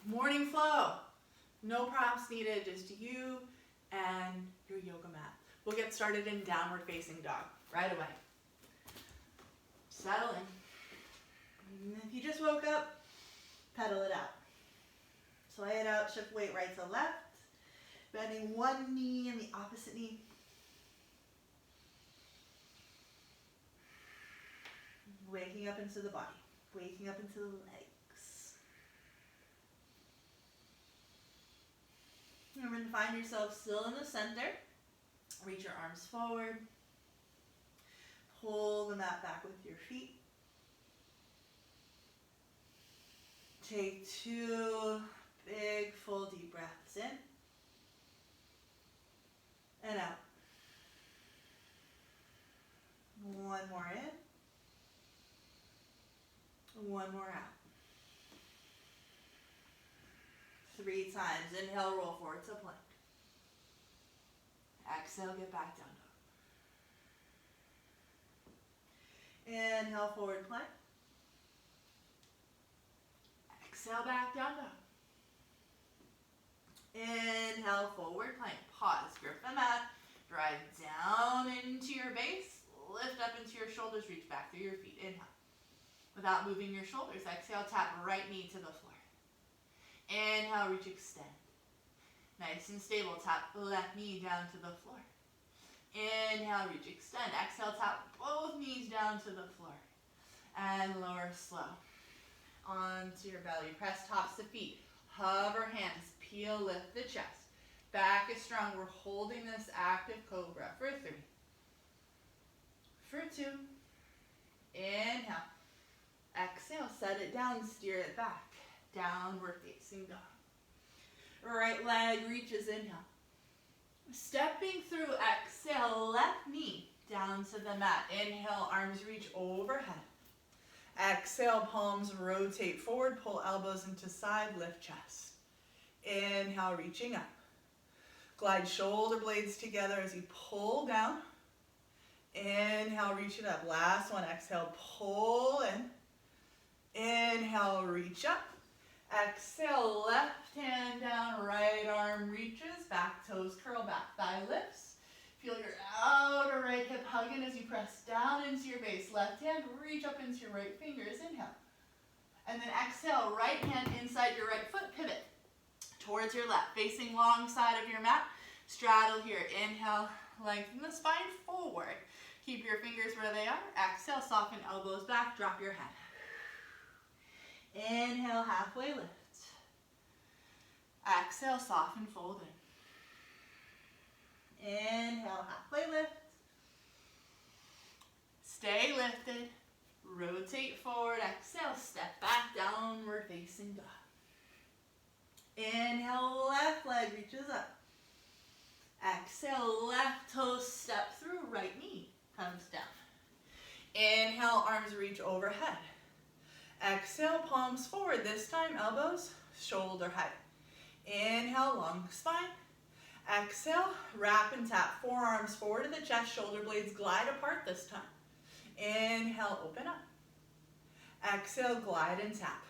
Morning flow. No props needed, just you and your yoga mat. We'll get started in downward facing dog right away. Settle in. And if you just woke up, pedal it out. Sway it out, shift weight right to left. Bending one knee and the opposite knee. Waking up into the body. Waking up into the legs. Remember to find yourself still in the center. Reach your arms forward. Pull the mat back with your feet. Take 2 big, full, deep breaths in and out. One more in. One more out. 3 times. Inhale, roll forward to plank. Exhale, get back down dog. Inhale, forward plank. Exhale, back down dog. Inhale, forward plank. Pause, grip the mat. Drive down into your base. Lift up into your shoulders. Reach back through your feet. Inhale. Without moving your shoulders, exhale, tap right knee to the floor. Inhale, reach, extend. Nice and stable, tap left knee down to the floor. Inhale, reach, extend. Exhale, tap both knees down to the floor. And lower slow. Onto your belly, press tops to feet. Hover hands, peel, lift the chest. Back is strong, we're holding this active cobra for 3. For 2. Inhale. Exhale, set it down, steer it back. Downward facing dog. Right leg reaches, inhale. Stepping through, exhale, left knee down to the mat. Inhale, arms reach overhead. Exhale, palms rotate forward, pull elbows into side, lift chest. Inhale, reaching up. Glide shoulder blades together as you pull down. Inhale, reach it up. Last one, exhale, pull in. Inhale, reach up. Exhale, left hand down, right arm reaches, back toes curl, back thigh lifts. Feel your outer right hip hugging as you press down into your base. Left hand, reach up into your right fingers, inhale. And then exhale, right hand inside your right foot, pivot towards your left, facing long side of your mat. Straddle here, inhale, lengthen the spine forward. Keep your fingers where they are. Exhale, soften elbows back, drop your head. Inhale, halfway lift. Exhale, soften, fold in. Inhale, halfway lift. Stay lifted. Rotate forward. Exhale, step back, downward facing dog. Inhale, left leg reaches up. Exhale, left toe step through, right knee comes down. Inhale, arms reach overhead. Exhale, palms forward. This time, elbows shoulder height. Inhale, long spine. Exhale, wrap and tap. Forearms forward to the chest. Shoulder blades glide apart this time. Inhale, open up. Exhale, glide and tap.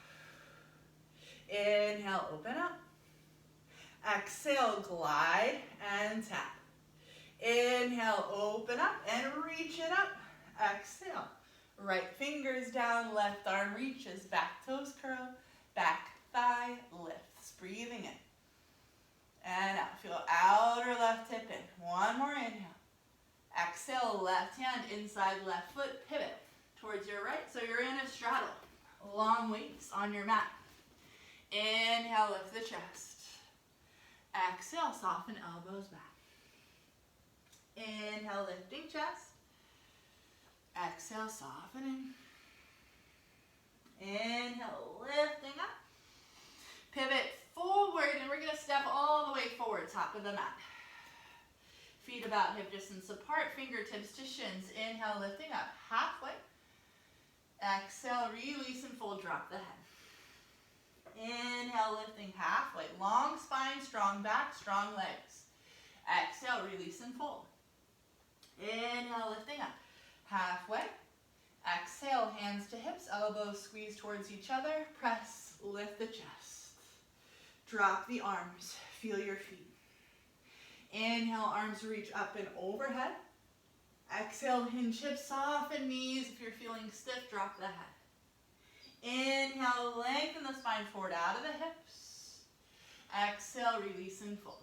Inhale, open up. Exhale, glide and tap. Inhale, open up and reach it up. Exhale. Right fingers down, left arm reaches, back toes curl, back thigh lifts. Breathing in. And out. Feel outer left hip in. One more inhale. Exhale, left hand inside left foot, pivot towards your right. So you're in a straddle. Long weights on your mat. Inhale, lift the chest. Exhale, soften elbows back. Inhale, lifting chest. Exhale, softening. Inhale, lifting up. Pivot forward, and we're going to step all the way forward, top of the mat. Feet about hip distance apart, fingertips to shins. Inhale, lifting up, halfway. Exhale, release and fold, drop the head. Inhale, lifting halfway. Long spine, strong back, strong legs. Exhale, release and fold. Inhale, lifting up. Halfway. Exhale, hands to hips, elbows squeeze towards each other. Press, lift the chest. Drop the arms, feel your feet. Inhale, arms reach up and overhead. Exhale, hinge hips, soften knees. If you're feeling stiff, drop the head. Inhale, lengthen the spine forward out of the hips. Exhale, release and fold.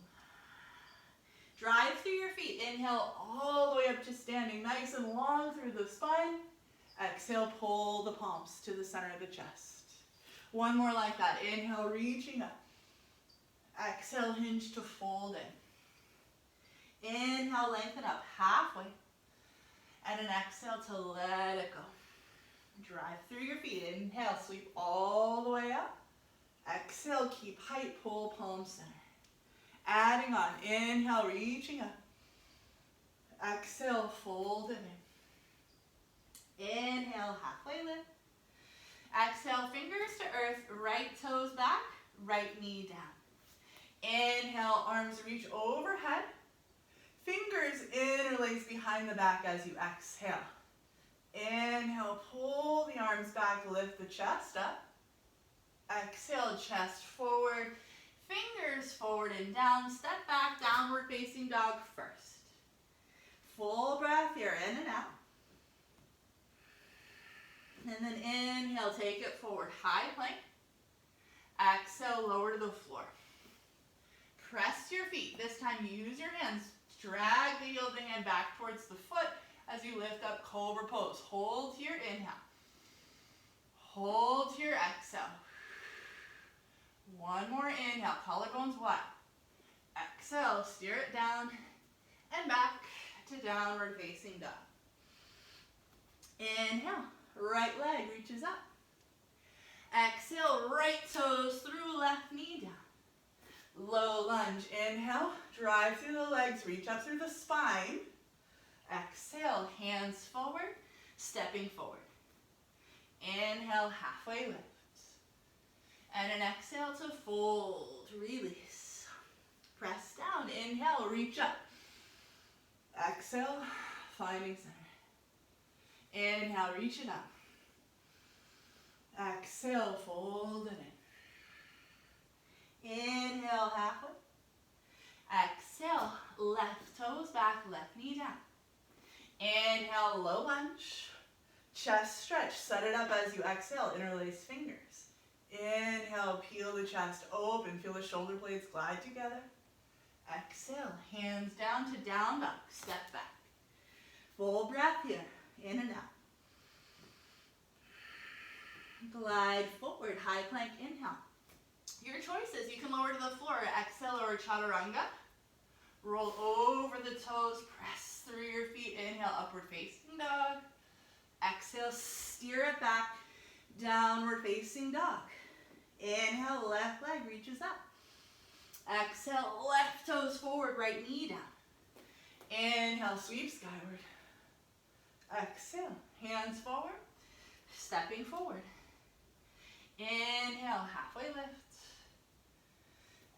Drive through your feet. Inhale all the way up to standing, nice and long through the spine. Exhale, pull the palms to the center of the chest. One more like that. Inhale, reaching up. Exhale, hinge to fold in. Inhale, lengthen up halfway. And an exhale to let it go. Drive through your feet. Inhale, sweep all the way up. Exhale, keep height, pull palm center. Adding on. Inhale, reaching up. Exhale, fold it in. Inhale, halfway lift. Exhale, fingers to earth, right toes back, right knee down. Inhale, arms reach overhead. Fingers interlace behind the back as you exhale. Inhale, pull the arms back, lift the chest up. Exhale, chest forward, fingers forward and down, step back, downward facing dog first. Full breath here, in and out. And then inhale, take it forward, high plank. Exhale, lower to the floor. Press your feet. This time use your hands. Drag the heel of the hand back towards the foot as you lift up cobra pose. Hold to your inhale. Hold to your exhale. One more inhale, collarbones wide. Exhale, steer it down and back to downward facing dog. Inhale, right leg reaches up. Exhale, right toes through, left knee down. Low lunge, inhale, drive through the legs, reach up through the spine. Exhale, hands forward, stepping forward. Inhale, halfway lift. And an exhale to fold, release. Press down, inhale, reach up. Exhale, finding center. Inhale, reach it up. Exhale, fold it in. Inhale, halfway. Exhale, left toes back, left knee down. Inhale, low lunge. Chest stretch, set it up as you exhale, interlace fingers. Inhale, peel the chest open, feel the shoulder blades glide together. Exhale, hands down to down dog, step back. Full breath here, in and out. Glide forward, high plank, inhale. Your choices, you can lower to the floor, exhale or chaturanga. Roll over the toes, press through your feet, inhale, upward facing dog. Exhale, steer it back, downward facing dog. Inhale, left leg reaches up. Exhale, left toes forward, right knee down. Inhale, sweep skyward. Exhale, hands forward, stepping forward. Inhale, halfway lift.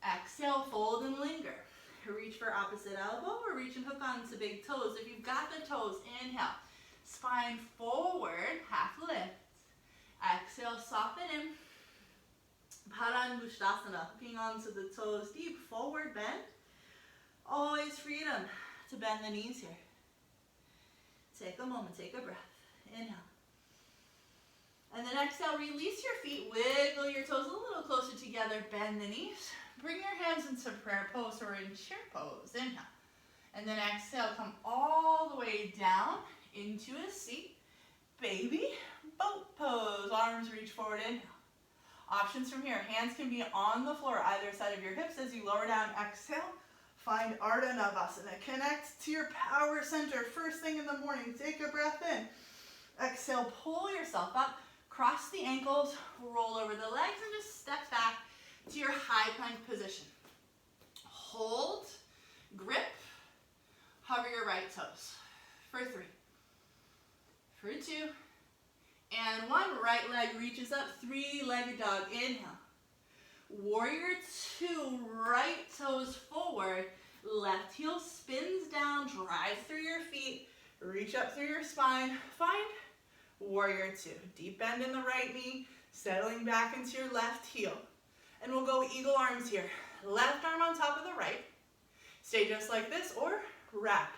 Exhale, fold and linger. Reach for opposite elbow or reach and hook onto big toes. If you've got the toes, inhale. Spine forward, half lift. Exhale, soften in. Parangushtasana, hooking onto the toes deep, forward bend. Always freedom to bend the knees here. Take a moment, take a breath. Inhale. And then exhale, release your feet, wiggle your toes a little closer together, bend the knees. Bring your hands into prayer pose or in chair pose. Inhale. And then exhale, come all the way down into a seat. Baby boat pose. Arms reach forward, inhale. Options from here. Hands can be on the floor, either side of your hips as you lower down. Exhale. Find Ardha Navasana. Connect to your power center. First thing in the morning. Take a breath in. Exhale, pull yourself up. Cross the ankles, roll over the legs, and just step back to your high plank position. Hold, grip, hover your right toes. For 3, for 2, and 1. Right leg reaches up, 3-legged dog. Inhale. Warrior 2, right toes forward, left heel spins down, drive through your feet, reach up through your spine, find Warrior 2. Deep bend in the right knee, settling back into your left heel. And we'll go eagle arms here. Left arm on top of the right. Stay just like this, or wrap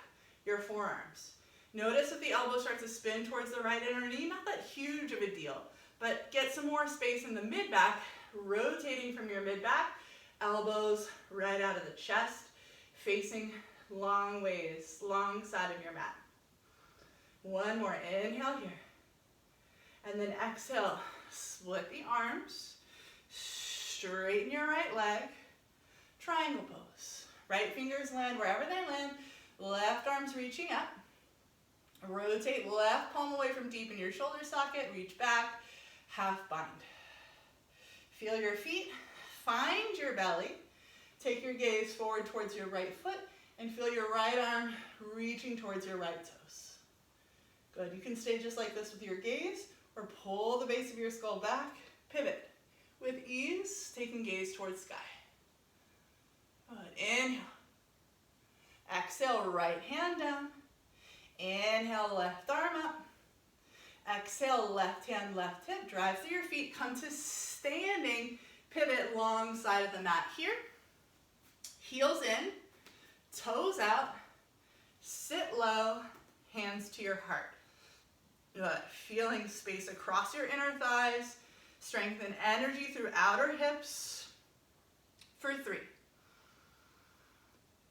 your forearms. Notice if the elbow starts to spin towards the right inner knee, not that huge of a deal, but get some more space in the mid-back, rotating from your mid-back, elbows right out of the chest, facing long ways, long side of your mat. One more, inhale here. And then exhale, split the arms, straighten your right leg, triangle pose. Right fingers land wherever they land, left arm's reaching up. Rotate left palm away from deep in your shoulder socket, reach back, half bind. Feel your feet, find your belly, take your gaze forward towards your right foot, and feel your right arm reaching towards your right toes. Good, you can stay just like this with your gaze, or pull the base of your skull back, pivot. With ease, taking gaze towards sky. Good, inhale. Exhale, right hand down. Inhale, left arm up. Exhale, left hand, left hip. Drive through your feet, come to standing, pivot long side of the mat here. Heels in, toes out, sit low, hands to your heart. Good, feeling space across your inner thighs, strengthen energy through outer hips. For 3.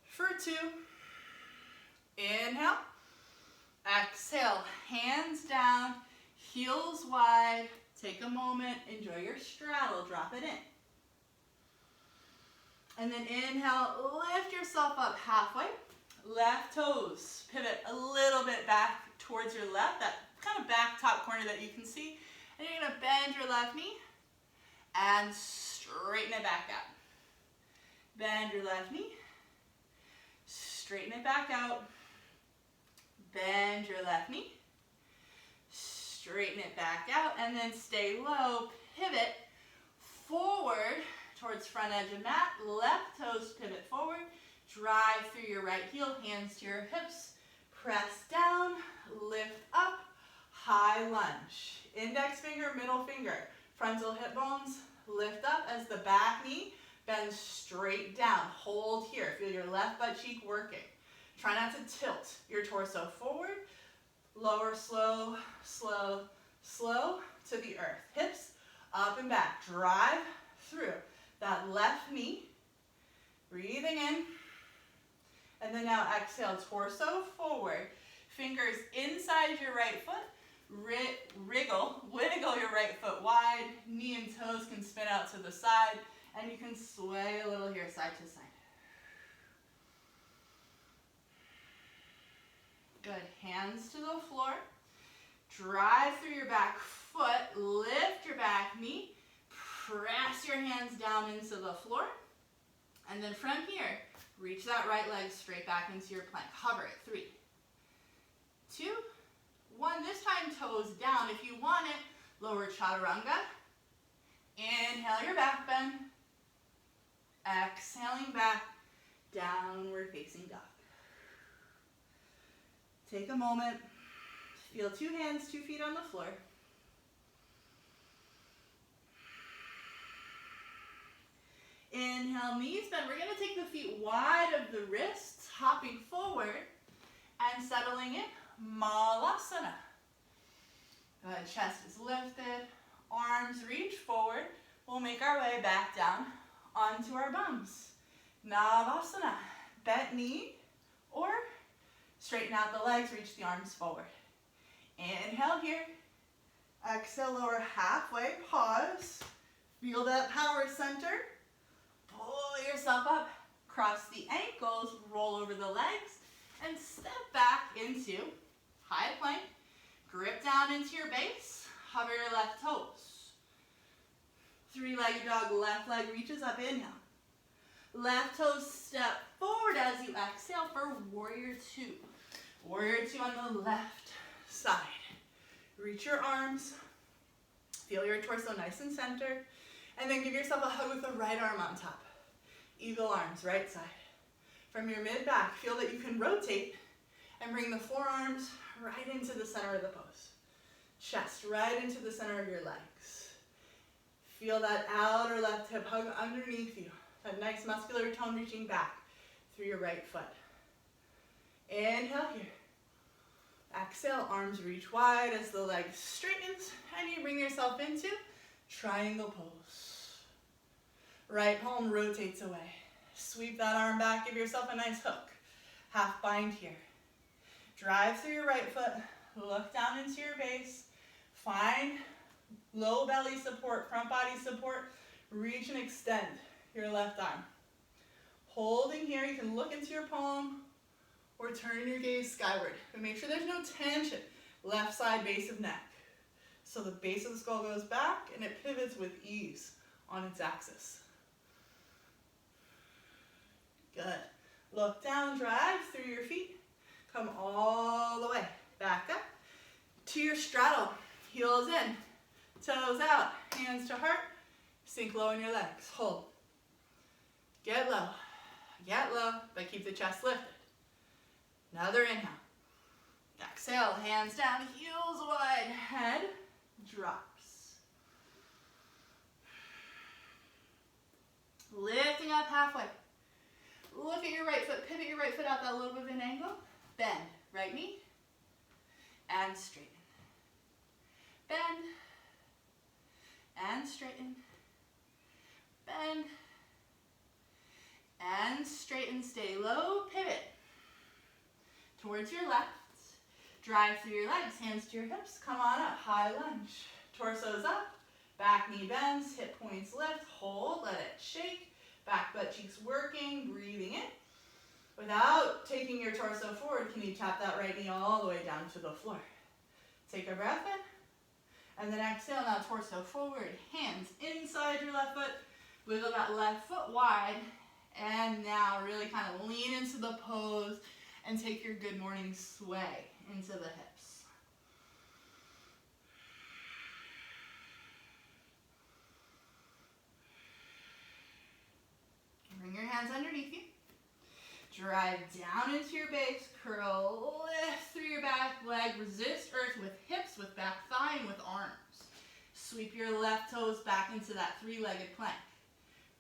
For 2. Inhale. Exhale, hands down, heels wide. Take a moment, enjoy your straddle, drop it in. And then inhale, lift yourself up halfway. Left toes, pivot a little bit back towards your left, that kind of back top corner that you can see. And you're gonna bend your left knee and straighten it back out. Bend your left knee, straighten it back out. Bend your left knee, straighten it back out, and then stay low, pivot forward towards front edge of mat, left toes pivot forward, drive through your right heel, hands to your hips, press down, lift up, high lunge. Index finger, middle finger, frontal hip bones, lift up as the back knee bends straight down. Hold here, feel your left butt cheek working. Try not to tilt your torso forward. Lower, slow, slow, slow to the earth. Hips up and back. Drive through that left knee. Breathing in. And then now exhale, torso forward. Fingers inside your right foot. Wiggle your right foot wide. Knee and toes can spin out to the side. And you can sway a little here, side to side. Good, hands to the floor. Drive through your back foot, lift your back knee, press your hands down into the floor. And then from here, reach that right leg straight back into your plank. Hover it, 3, 2, 1. This time toes down. If you want it, lower chaturanga. Inhale your back bend. Exhaling back, downward facing dog. Take a moment, feel 2 hands, 2 feet on the floor. Inhale, knees bend. We're gonna take the feet wide of the wrists, hopping forward and settling in, Malasana. Good, chest is lifted, arms reach forward. We'll make our way back down onto our bums. Navasana, bent knee, or straighten out the legs, reach the arms forward. Inhale here. Exhale, lower halfway, pause. Feel that power center. Pull yourself up. Cross the ankles, roll over the legs, and step back into high plank. Grip down into your base. Hover your left toes. 3-legged dog, left leg reaches up, inhale. Left toes step forward as you exhale for warrior 2. Warrior 2 on the left side. Reach your arms. Feel your torso nice and centered. And then give yourself a hug with the right arm on top. Eagle arms, right side. From your mid-back, feel that you can rotate and bring the forearms right into the center of the pose. Chest right into the center of your legs. Feel that outer left hip hug underneath you. That nice muscular tone reaching back through your right foot. Inhale here. Exhale, arms reach wide as the leg straightens, and you bring yourself into triangle pose. Right palm rotates away. Sweep that arm back, give yourself a nice hook. Half bind here. Drive through your right foot, look down into your base, find low belly support, front body support, reach and extend your left arm. Holding here, you can look into your palm or turn your gaze skyward. But make sure there's no tension. Left side base of neck. So the base of the skull goes back and it pivots with ease on its axis. Good. Look down, drive through your feet. Come all the way. Back up to your straddle. Heels in, toes out, hands to heart. Sink low in your legs. Hold. Get low, but keep the chest lifted. Another inhale. Exhale, hands down, heels wide, head drops. Lifting up halfway. Look at your right foot, pivot your right foot out that little bit of an angle. Bend, right knee, and straighten. Bend, and straighten. Bend, and straighten. Stay low, pivot. Towards your left. Drive through your legs, hands to your hips. Come on up, high lunge. Torso's up, back knee bends, hip points lift. Hold, let it shake. Back butt cheeks working, breathing in. Without taking your torso forward, can you tap that right knee all the way down to the floor? Take a breath in. And then exhale, now torso forward. Hands inside your left foot. Wiggle that left foot wide. And now really kind of lean into the pose and take your good morning sway into the hips. Bring your hands underneath you. Drive down into your base. Curl, lift through your back leg. Resist earth with hips, with back thigh, and with arms. Sweep your left toes back into that three-legged plank.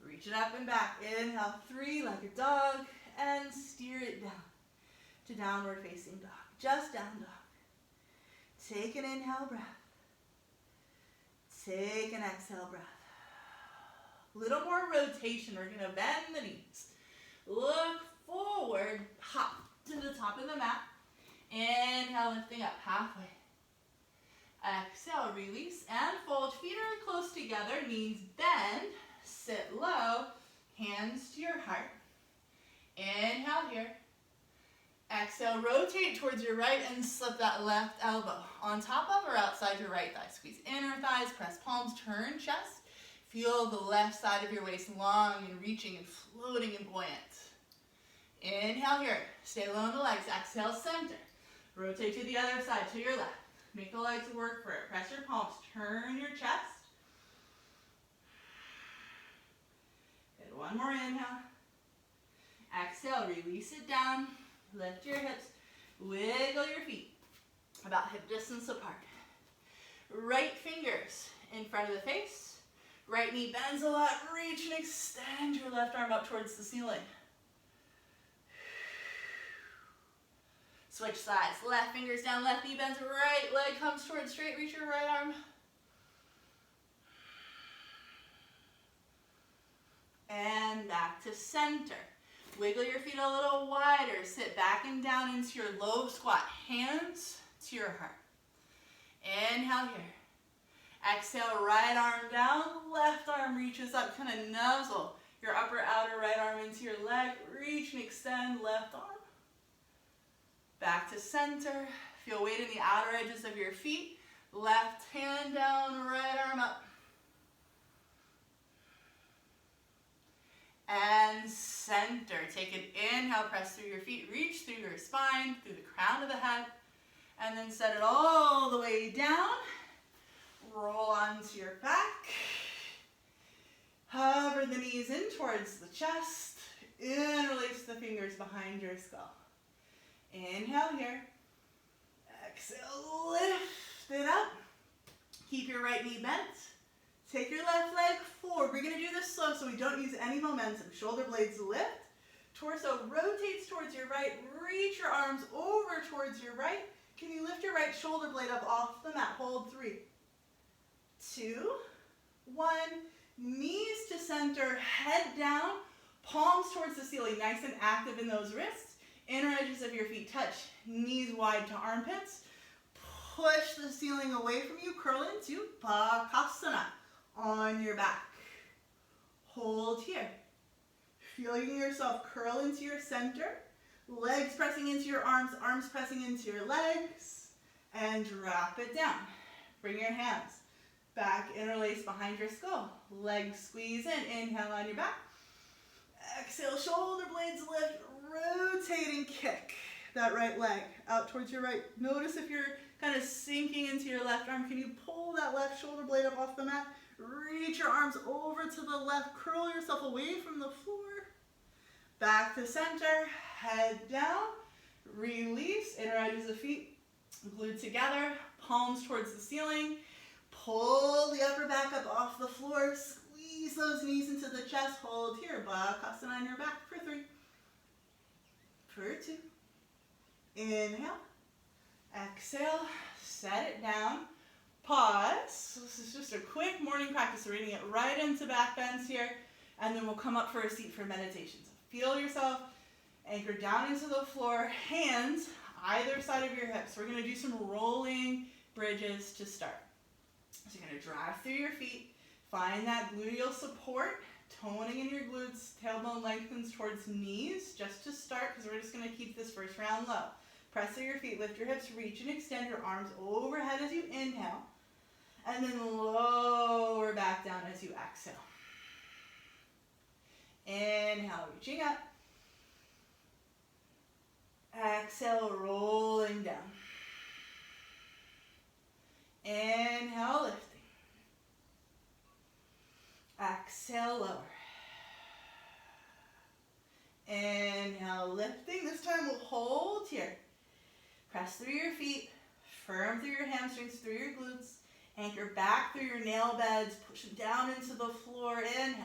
Reach it up and back. Inhale, three-legged dog, and steer it down to downward facing dog. Just down dog. Take an inhale breath. Take an exhale breath. Little more rotation. We're going to bend the knees. Look forward. Hop to the top of the mat. Inhale, lifting up halfway. Exhale, release and fold. Feet are close together. Knees bend. Sit low. Hands to your heart. Inhale here. Exhale, rotate towards your right and slip that left elbow on top of or outside your right thigh. Squeeze inner thighs, press palms, turn chest. Feel the left side of your waist long and reaching and floating and buoyant. Inhale here. Stay low in the legs. Exhale, center. Rotate to the other side, to your left. Make the legs work for it. Press your palms. Turn your chest. Good. One more inhale. Exhale, release it down. Lift your hips. Wiggle your feet about hip distance apart. Right fingers in front of the face. Right knee bends a lot. Reach and extend your left arm up towards the ceiling. Switch sides. Left fingers down, left knee bends. Right leg comes towards straight. Reach your right arm. And back to center. Wiggle your feet a little wider. Sit back and down into your low squat. Hands to your heart. Inhale here. Exhale, right arm down. Left arm reaches up. Kind of nuzzle your upper outer right arm into your leg. Reach and extend left arm. Back to center. Feel weight in the outer edges of your feet. Left hand down, right arm up. And center. Take an inhale, press through your feet, reach through your spine, through the crown of the head, and then set it all the way down. Roll onto your back. Hover the knees in towards the chest. Interlace the fingers behind your skull. Inhale here. Exhale, lift it up. Keep your right knee bent. Take your left leg forward. We're going to do this slow so we don't use any momentum. Shoulder blades lift. Torso rotates towards your right. Reach your arms over towards your right. Can you lift your right shoulder blade up off the mat? Hold 3, 2, 1. Knees to center, head down, palms towards the ceiling. Nice and active in those wrists. Inner edges of your feet touch. Knees wide to armpits. Push the ceiling away from you. Curl into Bakasana on your back. Hold here. Feeling yourself curl into your center. Legs pressing into your arms, arms pressing into your legs. And drop it down. Bring your hands back, interlace behind your skull. Legs squeeze in. Inhale on your back. Exhale, shoulder blades lift. Rotate and kick that right leg out towards your right. Notice if you're kind of sinking into your left arm, can you pull that left shoulder blade up off the mat? Reach your arms over to the left. Curl yourself away from the floor. Back to center. Head down. Release. Inner edges of feet glued together. Palms towards the ceiling. Pull the upper back up off the floor. Squeeze those knees into the chest. Hold here. Bakasana on your back for 3. For 2. Inhale. Exhale. Set it down. Pause. This is just a quick morning practice. We're getting it right into back bends here. And then we'll come up for a seat for meditation. So feel yourself anchor down into the floor. Hands either side of your hips. We're going to do some rolling bridges to start. So you're going to drive through your feet. Find that gluteal support. Toning in your glutes. Tailbone lengthens towards knees just to start because we're just going to keep this first round low. Press through your feet. Lift your hips. Reach and extend your arms overhead as you inhale. And then lower back down as you exhale. Inhale, reaching up. Exhale, rolling down. Inhale, lifting. Exhale, lower. Inhale, lifting. This time we'll hold here. Press through your feet. Firm through your hamstrings, through your glutes. Anchor back through your nail beds. Push down into the floor. Inhale.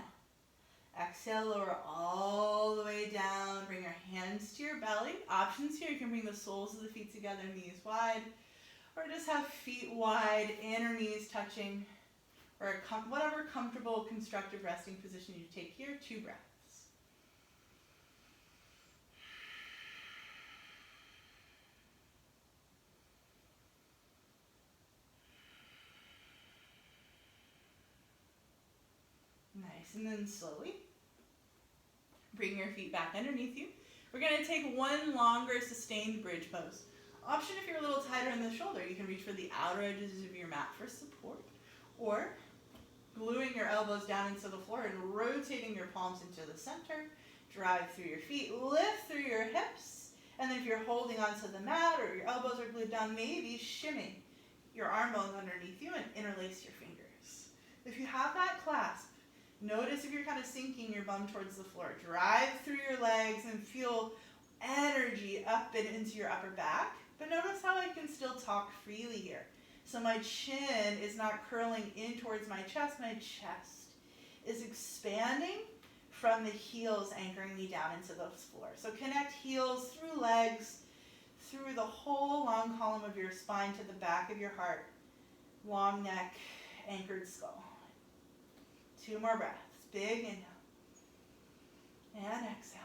Exhale, lower all the way down. Bring your hands to your belly. Options here, you can bring the soles of the feet together, knees wide. Or just have feet wide, inner knees touching. Or whatever comfortable, constructive resting position you take here. 2 breaths. Nice, and then slowly bring your feet back underneath you. We're going to take one longer sustained bridge pose. Option if you're a little tighter in the shoulder, you can reach for the outer edges of your mat for support, or gluing your elbows down into the floor and rotating your palms into the center. Drive through your feet, lift through your hips, and then if you're holding onto the mat or your elbows are glued down, maybe shimmy your arm bones underneath you and interlace your fingers. If you have that clasp, notice if you're kind of sinking your bum towards the floor. Drive through your legs and feel energy up and into your upper back. But notice how I can still talk freely here. So my chin is not curling in towards my chest. My chest is expanding from the heels anchoring me down into the floor. So connect heels through legs, through the whole long column of your spine to the back of your heart. Long neck, anchored skull. 2 more breaths. Big inhale. And exhale.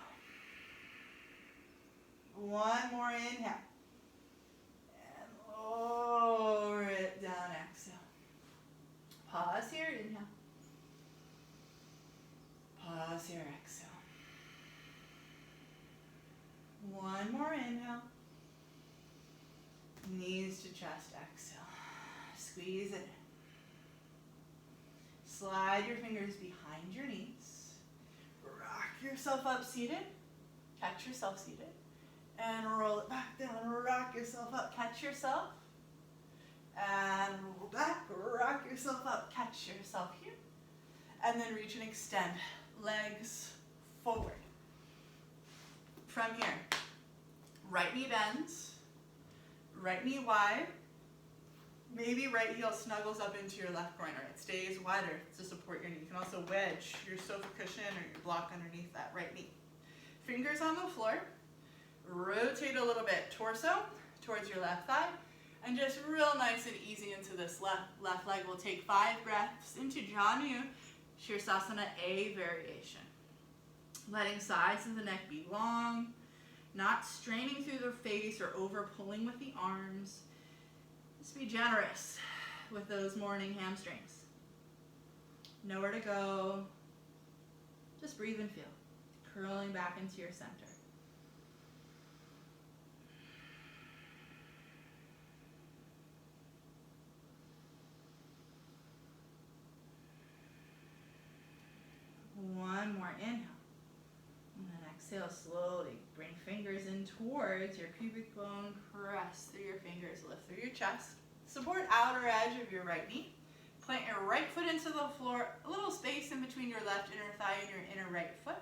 1 more inhale. And lower it down. Exhale. Pause here. Inhale. Pause here. Exhale. 1 more inhale. Knees to chest. Exhale. Squeeze it in. Slide your fingers behind your knees. Rock yourself up seated. Catch yourself seated. And roll it back down. Rock yourself up. Catch yourself. And roll back. Rock yourself up. Catch yourself here. And then reach and extend. Legs forward. From here, right knee bends. Right knee wide. Maybe right heel snuggles up into your left groin, or it stays wider to support your knee. You can also wedge your sofa cushion or your block underneath that right knee. Fingers on the floor. Rotate a little bit, torso towards your left thigh, and just real nice and easy into this left leg. We'll take 5 breaths into Janu Shirsasana A variation. Letting sides of the neck be long, not straining through the face or over pulling with the arms. Just be generous with those morning hamstrings. Nowhere to go. Just breathe and feel. Curling back into your center. One more inhale. And then exhale slowly. Bring fingers in towards your pubic bone. Press through your fingers. Lift through your chest. Support outer edge of your right knee. Plant your right foot into the floor. A little space in between your left inner thigh and your inner right foot.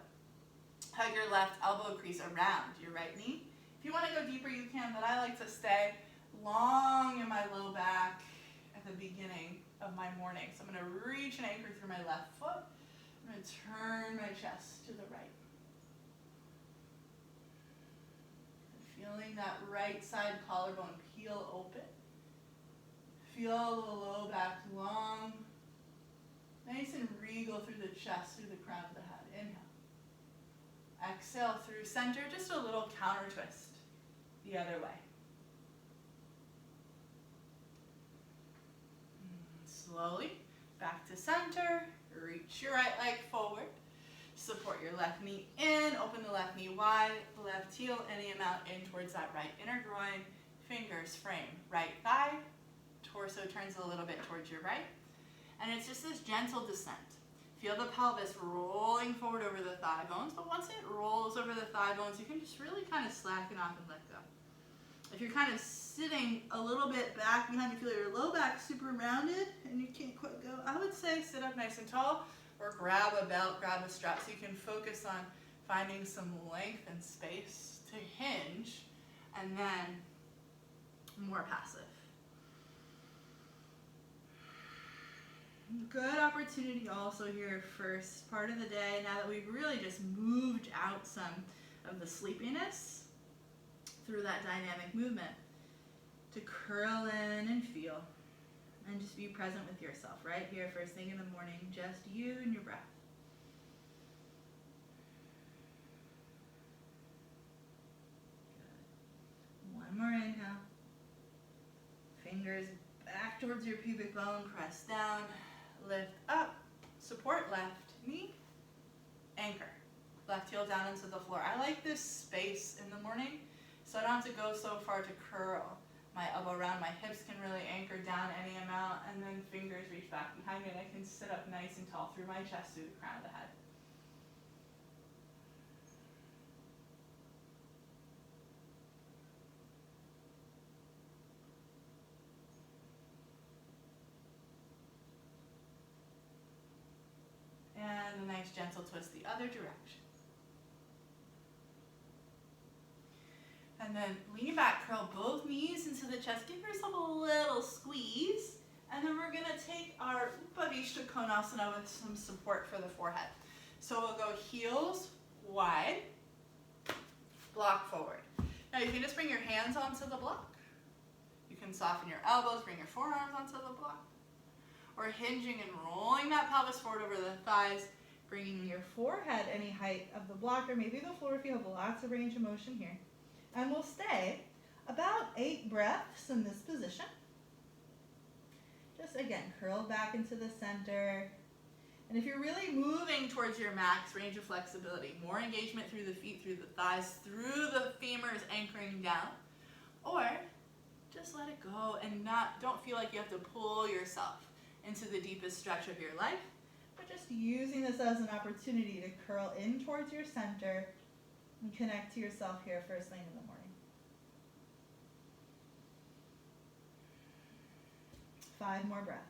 Hug your left elbow crease around your right knee. If you want to go deeper, you can, but I like to stay long in my low back at the beginning of my morning. So I'm going to reach and anchor through my left foot. I'm going to turn my chest to the right. Feeling that right side collarbone peel open. Feel the low back long. Nice and regal through the chest, through the crown of the head. Inhale. Exhale through center, just a little counter twist the other way. Slowly, back to center. Reach your right leg forward. Support your left knee in, open the left knee wide, left heel any amount in towards that right inner groin. Fingers frame right thigh. Torso turns a little bit towards your right. And it's just this gentle descent. Feel the pelvis rolling forward over the thigh bones, but once it rolls over the thigh bones, you can just really kind of slacken off and let go. If you're kind of sitting a little bit back behind, you feel your low back super rounded and you can't quite go, I would say sit up nice and tall or grab a belt, grab a strap so you can focus on finding some length and space to hinge, and then more passive. Good opportunity also here, first part of the day, now that we've really just moved out some of the sleepiness through that dynamic movement, to curl in and feel and just be present with yourself right here first thing in the morning, just you and your breath. Good. One more inhale. Fingers back towards your pubic bone, press down, lift up, support left knee, anchor. Left heel down into the floor. I like this space in the morning, so I don't have to go so far to curl. My elbow around, my hips can really anchor down any amount, and then fingers reach back behind me, and I can sit up nice and tall through my chest, through the crown of the head. And a nice gentle twist the other direction. And then lean back, curl both knees into the chest. Give yourself a little squeeze. And then we're going to take our Upavishta Konasana with some support for the forehead. So we'll go heels wide, block forward. Now you can just bring your hands onto the block. You can soften your elbows, bring your forearms onto the block. Or hinging and rolling that pelvis forward over the thighs, bringing your forehead any height of the block, or maybe the floor if you have lots of range of motion here. And we'll stay about 8 breaths in this position. Just again, curl back into the center. And if you're really moving towards your max range of flexibility, more engagement through the feet, through the thighs, through the femurs anchoring down, or just let it go and don't feel like you have to pull yourself into the deepest stretch of your life, but just using this as an opportunity to curl in towards your center and connect to yourself here first thing in the morning. 5 more breaths.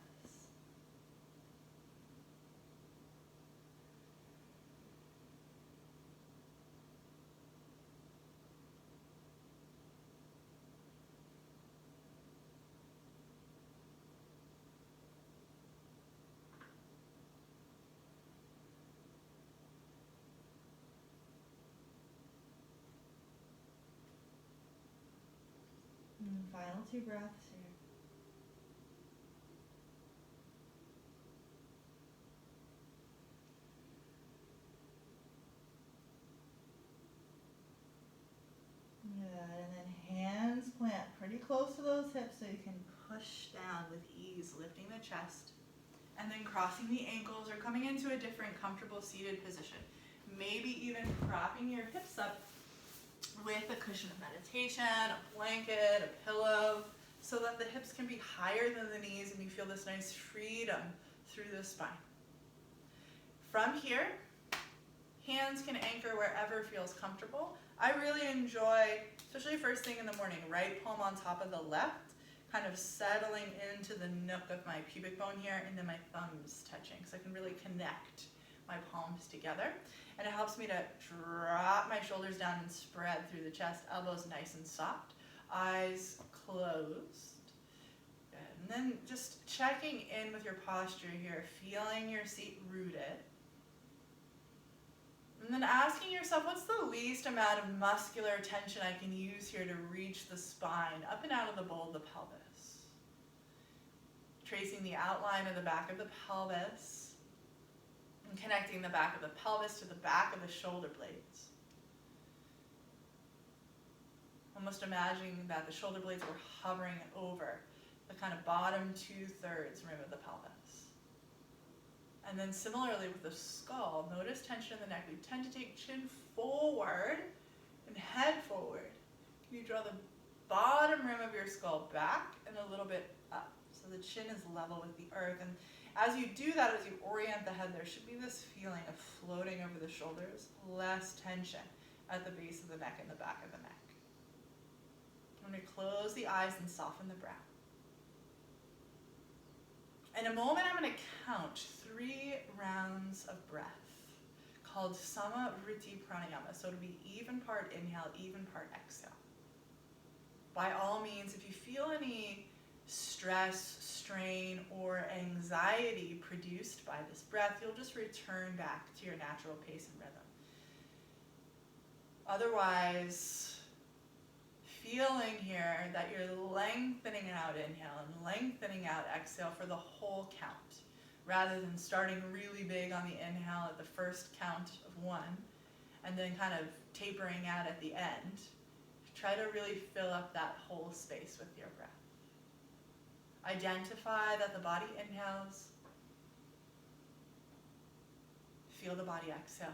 with your breaths here. Good, and then hands plant pretty close to those hips so you can push down with ease, lifting the chest. And then crossing the ankles or coming into a different comfortable seated position. Maybe even propping your hips up with a cushion of meditation, a blanket, a pillow, so that the hips can be higher than the knees and you feel this nice freedom through the spine. From here, hands can anchor wherever feels comfortable. I really enjoy, especially first thing in the morning, right palm on top of the left, kind of settling into the nook of my pubic bone here, and then my thumbs touching, so I can really connect my palms together. And it helps me to drop my shoulders down and spread through the chest, elbows nice and soft, eyes closed. Good. And then just checking in with your posture here, feeling your seat rooted. And then asking yourself, what's the least amount of muscular tension I can use here to reach the spine, up and out of the bowl of the pelvis? Tracing the outline of the back of the pelvis and connecting the back of the pelvis to the back of the shoulder blades. Almost imagining that the shoulder blades were hovering over the kind of bottom 2/3 rim of the pelvis. And then similarly with the skull, notice tension in the neck. We tend to take chin forward and head forward. You draw the bottom rim of your skull back and a little bit up. So the chin is level with the earth. And as you do that, as you orient the head, there should be this feeling of floating over the shoulders, less tension at the base of the neck and the back of the neck. I'm going to close the eyes and soften the brow. In a moment, I'm going to count 3 rounds of breath called Samavriti Pranayama. So it'll be even part inhale, even part exhale. By all means, if you feel any stress, strain, or anxiety produced by this breath, you'll just return back to your natural pace and rhythm. Otherwise, feeling here that you're lengthening out inhale and lengthening out exhale for the whole count, rather than starting really big on the inhale at the first count of 1 and then kind of tapering out at the end. Try to really fill up that whole space with your breath. Identify that the body inhales. Feel the body exhale.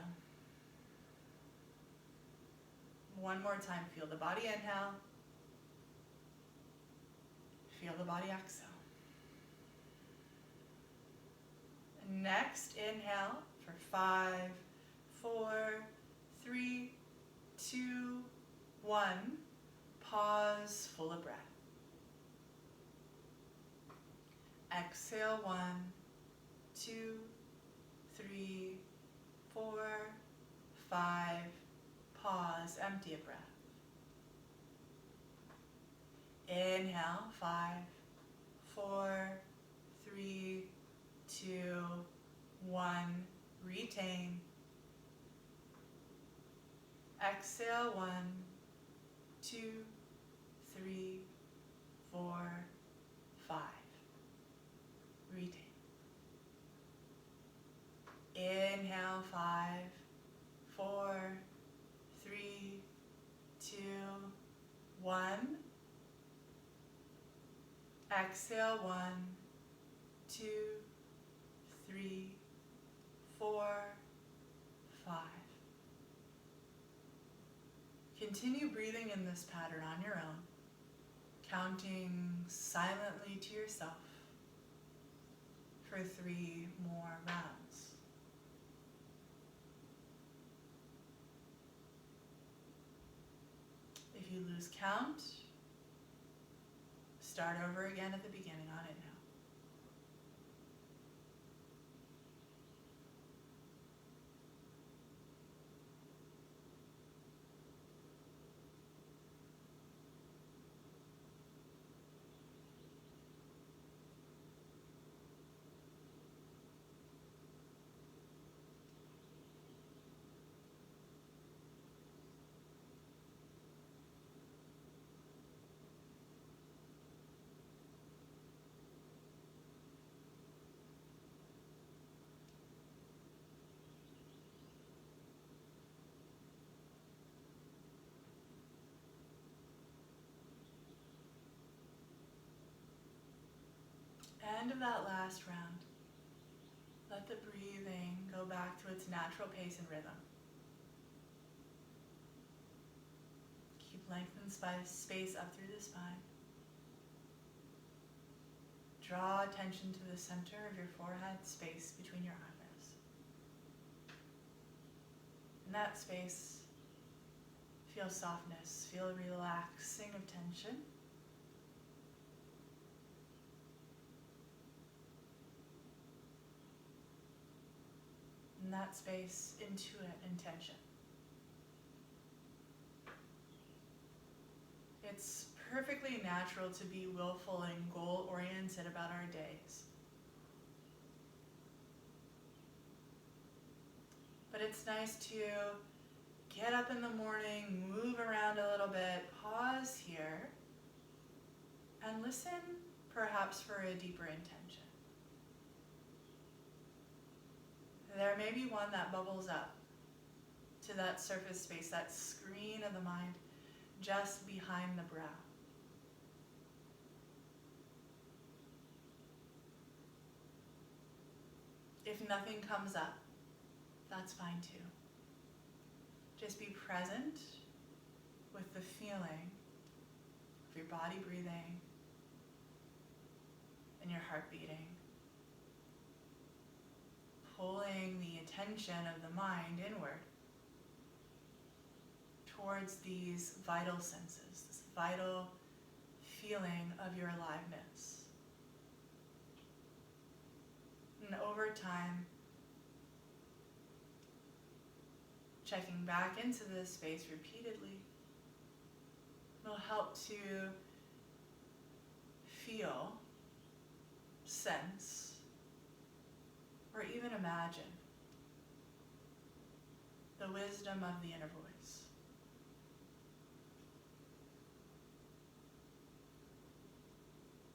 One more time, feel the body inhale. Feel the body exhale. Next, inhale for 5, 4, 3, 2, 1. Pause, full of breath. Exhale, 1, 2, 3, 4, 5. Pause, empty a breath. Inhale, 5, 4, 3, 2, 1. Retain. Exhale, 1, 2, 3, 4, 5. Retain. Inhale, 5, 4, 3, 2, 1. Exhale, 1, 2, 3, 4, 5. Continue breathing in this pattern on your own, counting silently to yourself for 3 more rounds. If you lose count, start over again at the beginning on inhale. end of that last round, let the breathing go back to its natural pace and rhythm. Keep lengthened space up through the spine. Draw attention to the center of your forehead, space between your eyebrows. In that space, feel softness, feel relaxing of tension. In that space, intuit intention. It's perfectly natural to be willful and goal-oriented about our days. But it's nice to get up in the morning, move around a little bit, pause here, and listen perhaps for a deeper intention. There may be one that bubbles up to that surface space, that screen of the mind just behind the brow. If nothing comes up, that's fine too. Just be present with the feeling of your body breathing and your heart beating, pulling the attention of the mind inward towards these vital senses, this vital feeling of your aliveness. And over time, checking back into this space repeatedly will help to feel, sense, or even imagine the wisdom of the inner voice.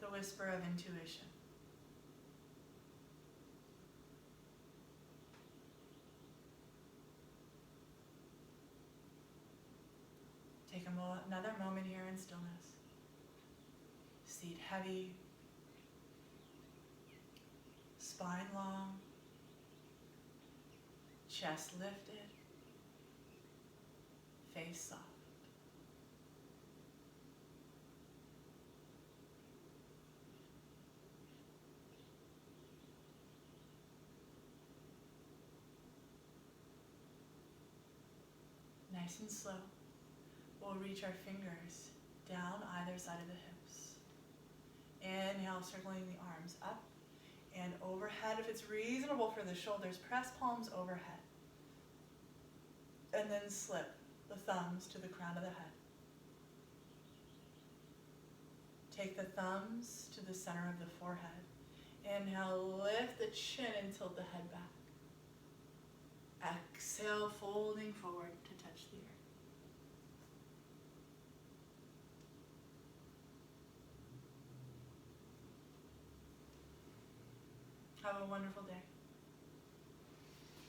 The whisper of intuition. Take another moment here in stillness. Seat heavy, spine long, chest lifted, face soft. Nice and slow, we'll reach our fingers down either side of the hips. Inhale, circling the arms up and overhead. If it's reasonable for the shoulders, press palms overhead. And then slip the thumbs to the crown of the head. Take the thumbs to the center of the forehead. Inhale, lift the chin and tilt the head back. Exhale, folding forward to touch the earth. Have a wonderful day.